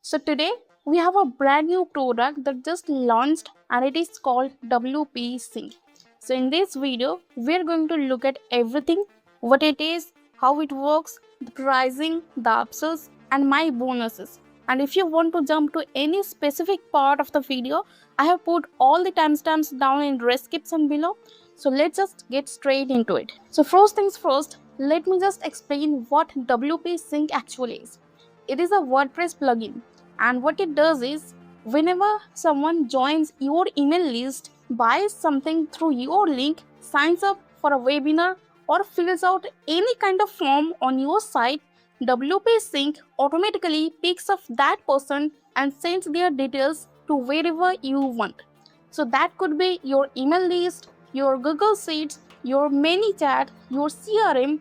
So today we have a brand new product that just launched and it is called WP Sync. So in this video we are going to look at everything, what it is, how it works, the pricing, the upsells and my bonuses. And if you want to jump to any specific part of the video, I have put all the timestamps down in description below. So let's just get straight into it. So first things first, let me just explain what WP Sync actually is. It is a WordPress plugin, and what it does is whenever someone joins your email list, buys something through your link, signs up for a webinar, or fills out any kind of form on your site, WP Sync automatically picks up that person and sends their details to wherever you want. So that could be your email list, your Google Sheets, your ManyChat, your CRM,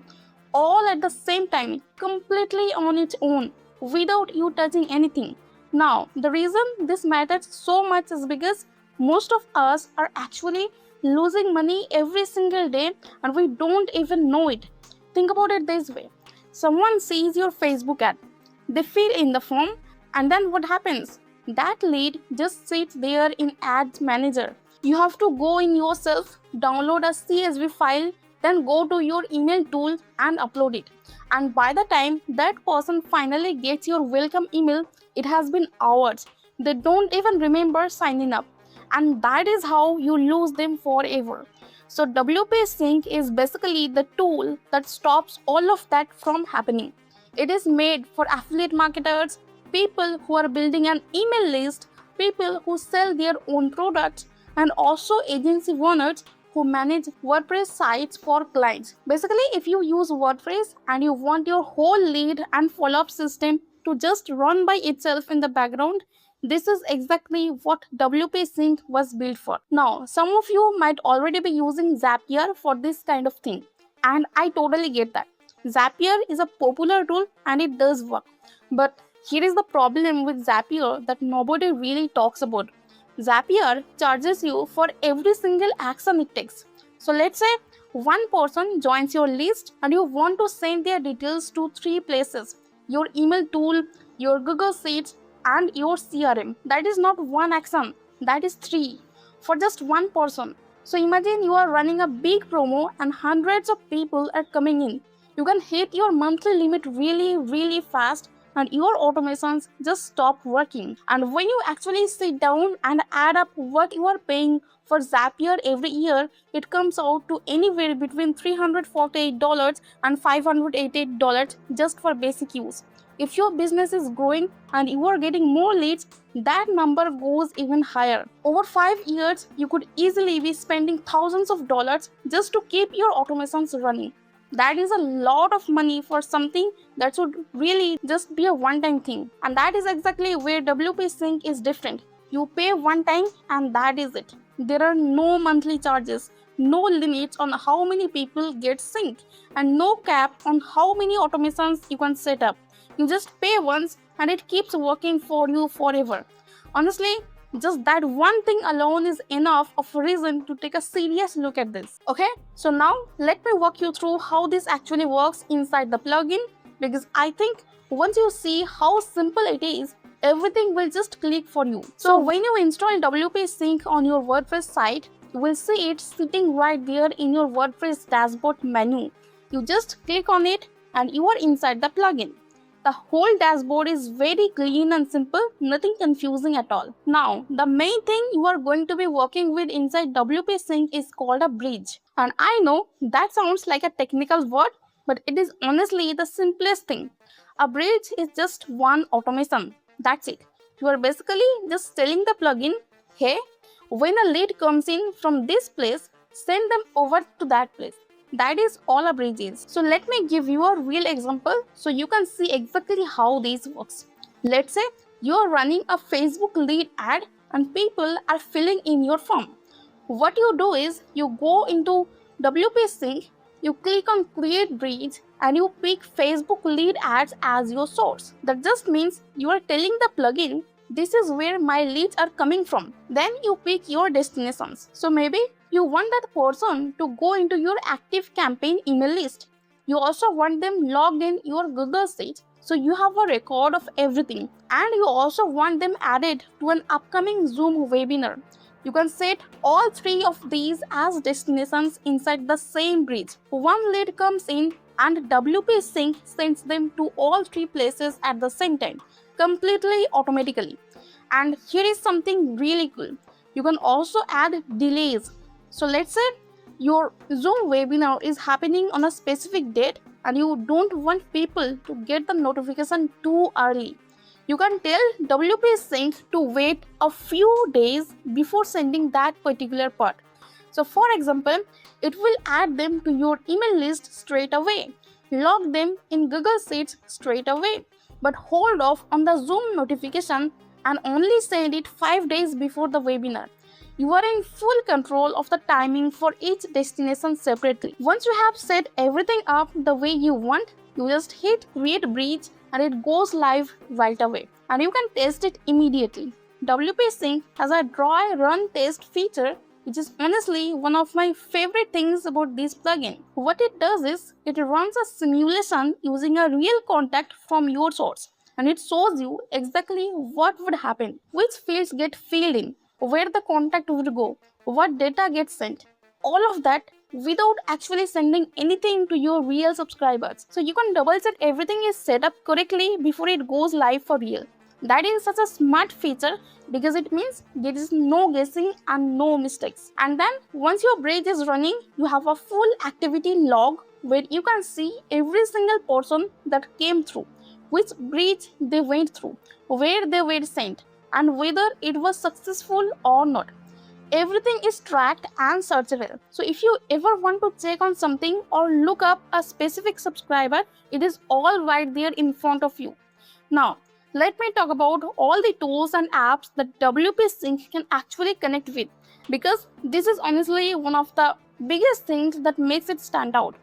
all at the same time, completely on its own, without you touching anything. Now, the reason this matters so much is because most of us are actually losing money every single day and we don't even know it. Think about it this way. Someone sees your Facebook ad, they fill in the form, and then what happens? That lead just sits there in Ads Manager. You have to go in yourself, download a CSV file, then go to your email tool and upload it. And by the time that person finally gets your welcome email, it has been hours. They don't even remember signing up. And that is how you lose them forever. So WP Sync is basically the tool that stops all of that from happening. It is made for affiliate marketers, people who are building an email list, people who sell their own products, and also agency owners who manage WordPress sites for clients. Basically, if you use WordPress and you want your whole lead and follow-up system to just run by itself in the background, this is exactly what WP Sync was built for. Now, some of you might already be using Zapier for this kind of thing, and I totally get that. Zapier is a popular tool and it does work. But here is the problem with Zapier that nobody really talks about. Zapier charges you for every single action it takes. So let's say one person joins your list and you want to send their details to three places: your email tool, your Google Sheets, and your CRM. That is not one action, that is three for just one person. So imagine you are running a big promo and hundreds of people are coming in. You can hit your monthly limit really fast and your automations just stop working. And when you actually sit down and add up what you are paying for Zapier every year, it comes out to anywhere between $348 and $588 just for basic use. If your business is growing and you are getting more leads, that number goes even higher. Over 5 years, you could easily be spending thousands of dollars just to keep your automations running. That is a lot of money for something that should really just be a one-time thing. And that is exactly where WP Sync is different. You pay one time and that is it. There are no monthly charges, no limits on how many people get synced, and no cap on how many automations you can set up. You just pay once and it keeps working for you forever. Honestly, just that one thing alone is enough of a reason to take a serious look at this. Okay, so now let me walk you through how this actually works inside the plugin, because I think once you see how simple it is, everything will just click for you. So when you install WP Sync on your WordPress site, you will see it sitting right there in your WordPress dashboard menu. You just click on it and you are inside the plugin. The whole dashboard is very clean and simple, nothing confusing at all. Now, the main thing you are going to be working with inside WP Sync is called a bridge. And I know that sounds like a technical word, but it is honestly the simplest thing. A bridge is just one automation. That's it. You are basically just telling the plugin, hey, when a lead comes in from this place, send them over to that place. That is all a bridge is. So let me give you a real example so you can see exactly how this works. Let's say you are running a Facebook lead ad and people are filling in your form. What you do is you go into WP Sync, you click on create bridge and you pick Facebook lead ads as your source. That just means you are telling the plugin, this is where my leads are coming from. Then you pick your destinations. So maybe you want that person to go into your active campaign email list. You also want them logged in your Google Sheet So you have a record of everything, and you also want them added to an upcoming Zoom webinar. You can set all three of these as destinations inside the same bridge. One lead comes in and WP Sync sends them to all three places at the same time, completely automatically. And here is something really cool. You can also add delays. So let's say your Zoom webinar is happening on a specific date and you don't want people to get the notification too early. You can tell WP Sync to wait a few days before sending that particular part. So for example, it will add them to your email list straight away, log them in Google Sheets straight away, but hold off on the Zoom notification and only send it 5 days before the webinar. You are in full control of the timing for each destination separately. Once you have set everything up the way you want, you just hit create bridge and it goes live right away. And you can test it immediately. WP Sync has a dry run test feature, which is honestly one of my favorite things about this plugin. What it does is, it runs a simulation using a real contact from your source, and it shows you exactly what would happen, which fields get filled in, where the contact would go, what data gets sent, all of that without actually sending anything to your real subscribers. So you can double check everything is set up correctly before it goes live for real. That is such a smart feature because it means there is no guessing and no mistakes. And then once your bridge is running, you have a full activity log where you can see every single person that came through, which bridge they went through, where they were sent, and whether it was successful or not. Everything is tracked and searchable. So if you ever want to check on something or look up a specific subscriber, it is all right there in front of you. Now, let me talk about all the tools and apps that WP Sync can actually connect with, because this is honestly one of the biggest things that makes it stand out.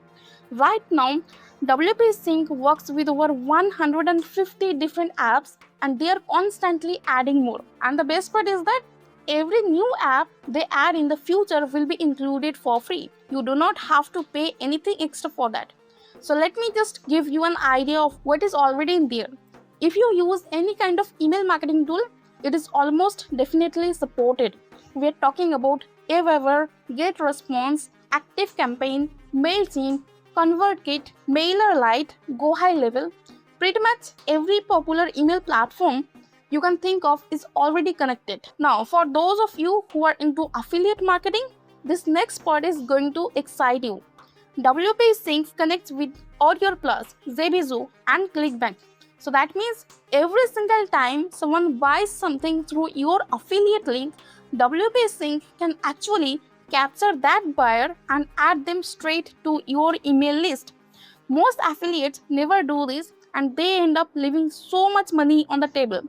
Right now, WP Sync works with over 150 different apps and they are constantly adding more. And the best part is that every new app they add in the future will be included for free. You do not have to pay anything extra for that. So let me just give you an idea of what is already in there. If you use any kind of email marketing tool, it is almost definitely supported. We are talking about Aweber, GetResponse, ActiveCampaign, MailChimp, ConvertKit, MailerLite, GoHighLevel. Pretty much every popular email platform you can think of is already connected. Now, for those of you who are into affiliate marketing, this next part is going to excite you. WP Sync connects with Audior Plus, Zebizu, and ClickBank. So that means every single time someone buys something through your affiliate link, WP Sync can actually capture that buyer and add them straight to your email list. Most affiliates never do this and they end up leaving so much money on the table.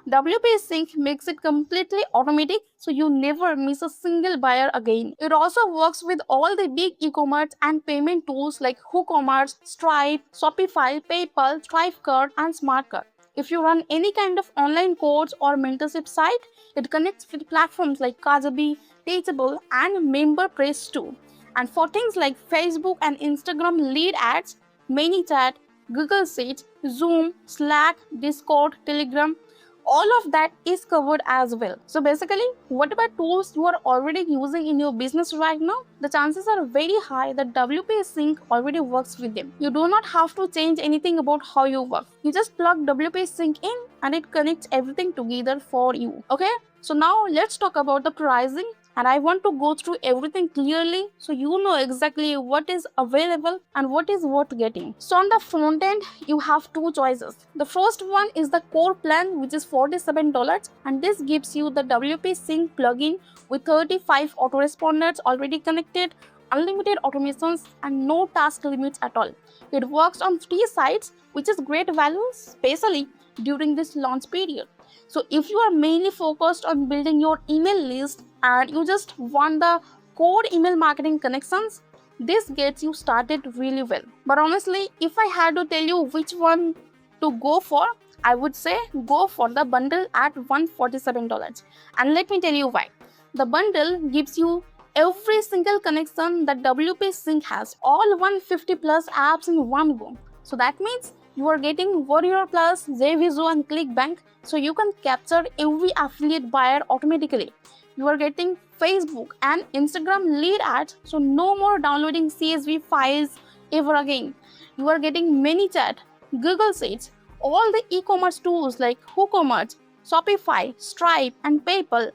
WP Sync makes it completely automatic so you never miss a single buyer again. It also works with all the big e-commerce and payment tools like WooCommerce, Stripe, Shopify, PayPal, Thrivecart, and SmartCart. If you run any kind of online course or mentorship site, it connects with platforms like Kajabi, Teachable, and MemberPress too. And for things like Facebook and Instagram lead ads, ManyChat, Google Sheets, Zoom, Slack, Discord, Telegram, all of that is covered as well. So basically, whatever tools you are already using in your business right now, the chances are very high that WP Sync already works with them. You do not have to change anything about how you work. You just plug WP Sync in and it connects everything together for you. Okay? So now let's talk about the pricing, and I want to go through everything clearly so you know exactly what is available and what is worth getting. So on the front end, you have two choices. The first one is the core plan, which is $47, and this gives you the WP Sync plugin with 35 autoresponders already connected, unlimited automations, and no task limits at all. It works on 3 sites, which is great value, especially during this launch period. So if you are mainly focused on building your email list and you just want the core email marketing connections, this gets you started really well. But honestly, if I had to tell you which one to go for, I would say go for the bundle at $147. And let me tell you why. The bundle gives you every single connection that WP Sync has, all 150 plus apps in one go. So that means You are getting Warrior Plus, JViso and ClickBank, so you can capture every affiliate buyer automatically. You are getting Facebook and Instagram lead ads, so no more downloading CSV files ever again. You are getting ManyChat, Google Sheets, all the e-commerce tools like WooCommerce, Shopify, Stripe, and PayPal,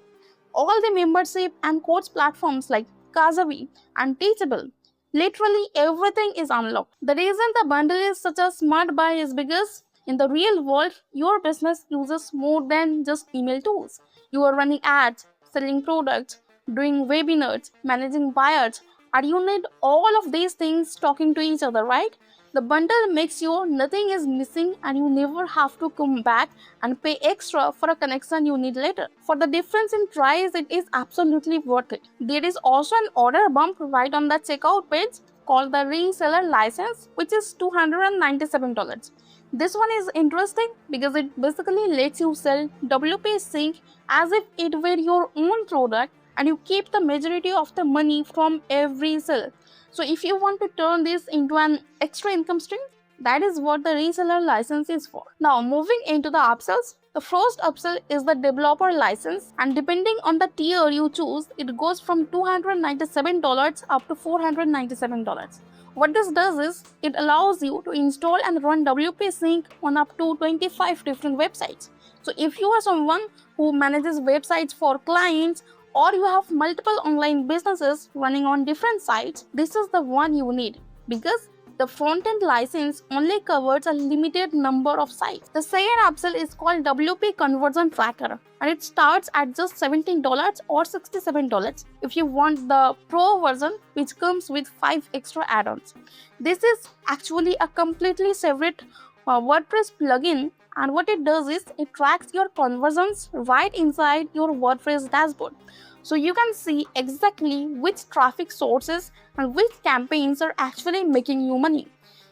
all the membership and course platforms like Kajabi and Teachable. Literally everything is unlocked. The reason the bundle is such a smart buy is because in the real world, your business uses more than just email tools. You are running ads, selling products, doing webinars, managing buyers, and you need all of these things talking to each other, right? The bundle makes sure nothing is missing and you never have to come back and pay extra for a connection you need later. For the difference in price, it is absolutely worth it. There is also an order bump right on the checkout page called the reseller license, which is $297. This one is interesting because it basically lets you sell WP Sync as if it were your own product and you keep the majority of the money from every sale. So if you want to turn this into an extra income stream, that is what the reseller license is for. Now moving into the upsells, the first upsell is the developer license, and depending on the tier you choose, it goes from $297 up to $497. What this does is, it allows you to install and run WP Sync on up to 25 different websites. So if you are someone who manages websites for clients, or you have multiple online businesses running on different sites, this is the one you need because the front-end license only covers a limited number of sites. The second upsell is called WP Conversion Tracker, and it starts at just $17 or $67 if you want the Pro version, which comes with 5 extra add-ons. This is actually a completely separate WordPress plugin, and what it does is it tracks your conversions right inside your WordPress dashboard. So you can see exactly which traffic sources and which campaigns are actually making you money.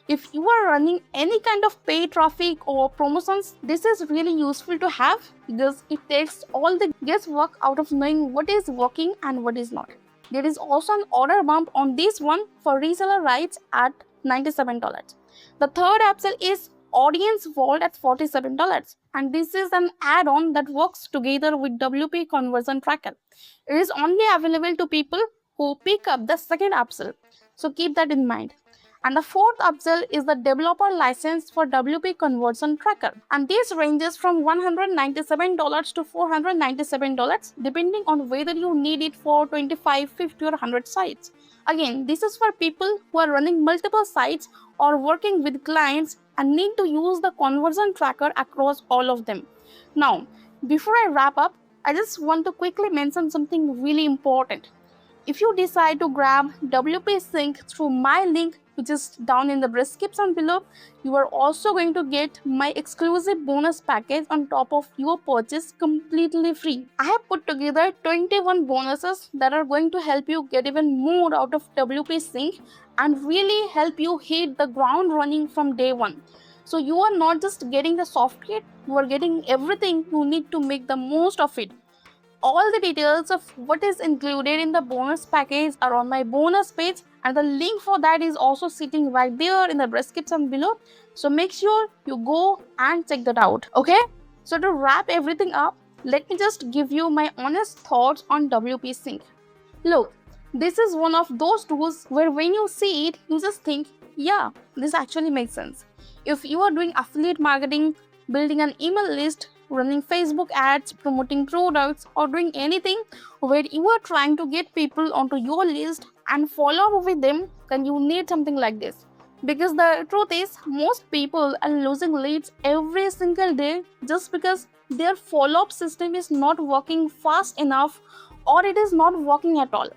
If you are running any kind of paid traffic or promotions, this is really useful to have because it takes all the guesswork out of knowing what is working and what is not. There is also an order bump on this one for reseller rights at $97. The third upsell is Audience Vault at $47, and this is an add-on that works together with WP Conversion Tracker. It is only available to people who pick up the second upsell, so keep that in mind. And the fourth upsell is the developer license for WP Conversion Tracker, and this ranges from $197 to $497 depending on whether you need it for 25, 50 or 100 sites. Again, this is for people who are running multiple sites or working with clients and need to use the conversion tracker across all of them. Now, before I wrap up, I just want to quickly mention something really important. If you decide to grab WP Sync through my link, which is down in the description below, you are also going to get my exclusive bonus package on top of your purchase completely free. I have put together 21 bonuses that are going to help you get even more out of WP Sync and really help you hit the ground running from day one. So you are not just getting the software, you are getting everything you need to make the most of it. All the details of what is included in the bonus package are on my bonus page, and the link for that is also sitting right there in the description below. So make sure you go and check that out. Okay? So to wrap everything up, let me just give you my honest thoughts on WP Sync. Look, this is one of those tools where when you see it, you just think, yeah, this actually makes sense. If you are doing affiliate marketing, building an email list, running Facebook ads, promoting products, or doing anything where you are trying to get people onto your list and follow up with them, then you need something like this. Because the truth is, most people are losing leads every single day just because their follow-up system is not working fast enough or it is not working at all.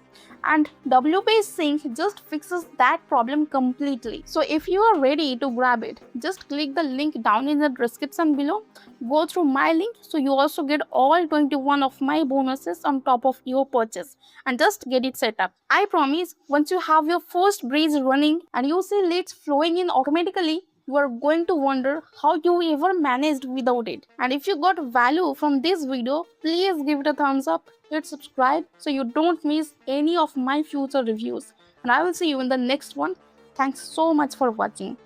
And WP Sync just fixes that problem completely. So if you are ready to grab it, just click the link down in the description below. Go through my link so you also get all 21 of my bonuses on top of your purchase, and just get it set up. I promise, once you have your first breeze running and you see leads flowing in automatically, you are going to wonder how you ever managed without it. And if you got value from this video, please give it a thumbs up, hit subscribe so you don't miss any of my future reviews. And I will see you in the next one. Thanks so much for watching.